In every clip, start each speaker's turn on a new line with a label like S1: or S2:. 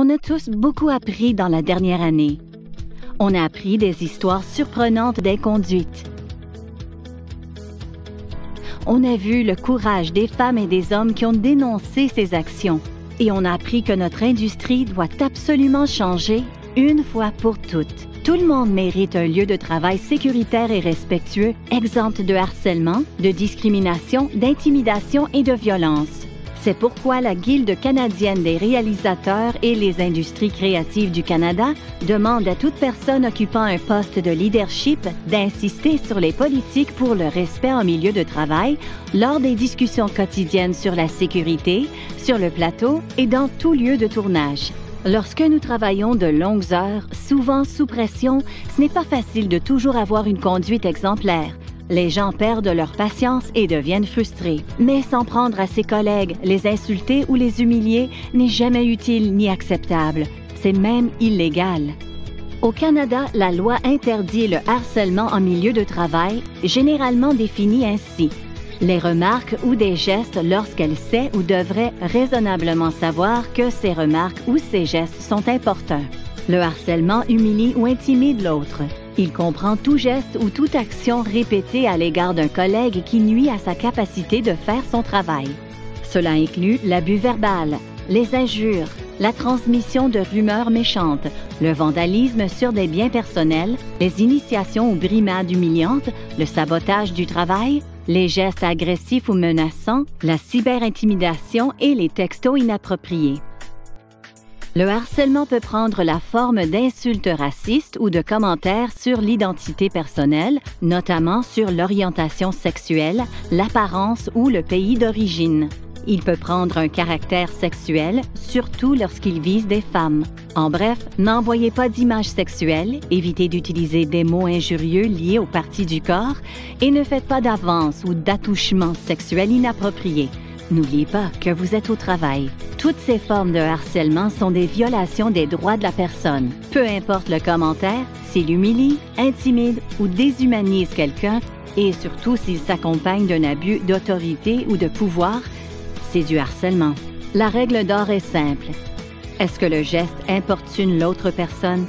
S1: On a tous beaucoup appris dans la dernière année. On a appris des histoires surprenantes d'inconduite. On a vu le courage des femmes et des hommes qui ont dénoncé ces actions. Et on a appris que notre industrie doit absolument changer une fois pour toutes. Tout le monde mérite un lieu de travail sécuritaire et respectueux, exempt de harcèlement, de discrimination, d'intimidation et de violence. C'est pourquoi la Guilde canadienne des réalisateurs et les industries créatives du Canada demande à toute personne occupant un poste de leadership d'insister sur les politiques pour le respect en milieu de travail lors des discussions quotidiennes sur la sécurité, sur le plateau et dans tout lieu de tournage. Lorsque nous travaillons de longues heures, souvent sous pression, ce n'est pas facile de toujours avoir une conduite exemplaire. Les gens perdent leur patience et deviennent frustrés. Mais s'en prendre à ses collègues, les insulter ou les humilier n'est jamais utile ni acceptable. C'est même illégal. Au Canada, la loi interdit le harcèlement en milieu de travail, généralement défini ainsi. Les remarques ou des gestes lorsqu'elle sait ou devrait raisonnablement savoir que ces remarques ou ces gestes sont importants. Le harcèlement humilie ou intimide l'autre. Il comprend tout geste ou toute action répétée à l'égard d'un collègue qui nuit à sa capacité de faire son travail. Cela inclut l'abus verbal, les injures, la transmission de rumeurs méchantes, le vandalisme sur des biens personnels, les initiations ou brimades humiliantes, le sabotage du travail, les gestes agressifs ou menaçants, la cyberintimidation et les textos inappropriés. Le harcèlement peut prendre la forme d'insultes racistes ou de commentaires sur l'identité personnelle, notamment sur l'orientation sexuelle, l'apparence ou le pays d'origine. Il peut prendre un caractère sexuel, surtout lorsqu'il vise des femmes. En bref, n'envoyez pas d'images sexuelles, évitez d'utiliser des mots injurieux liés aux parties du corps et ne faites pas d'avances ou d'attouchements sexuels inappropriés. N'oubliez pas que vous êtes au travail. Toutes ces formes de harcèlement sont des violations des droits de la personne. Peu importe le commentaire, s'il humilie, intimide ou déshumanise quelqu'un, et surtout s'il s'accompagne d'un abus d'autorité ou de pouvoir, c'est du harcèlement. La règle d'or est simple. Est-ce que le geste importune l'autre personne?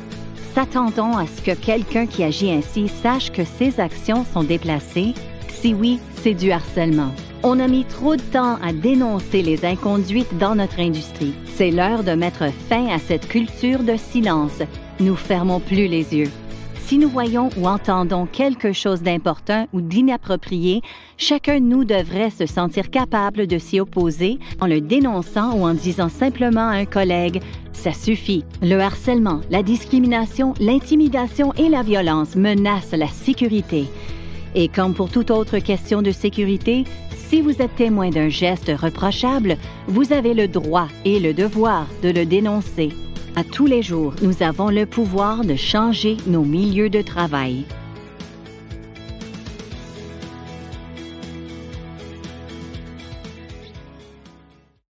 S1: S'attend-on à ce que quelqu'un qui agit ainsi sache que ses actions sont déplacées? Si oui, c'est du harcèlement. On a mis trop de temps à dénoncer les inconduites dans notre industrie. C'est l'heure de mettre fin à cette culture de silence. Nous fermons plus les yeux. Si nous voyons ou entendons quelque chose d'important ou d'inapproprié, chacun de nous devrait se sentir capable de s'y opposer en le dénonçant ou en disant simplement à un collègue « Ça suffit ». Le harcèlement, la discrimination, l'intimidation et la violence menacent la sécurité. Et comme pour toute autre question de sécurité, si vous êtes témoin d'un geste reprochable, vous avez le droit et le devoir de le dénoncer. À tous les jours, nous avons le pouvoir de changer nos milieux de travail.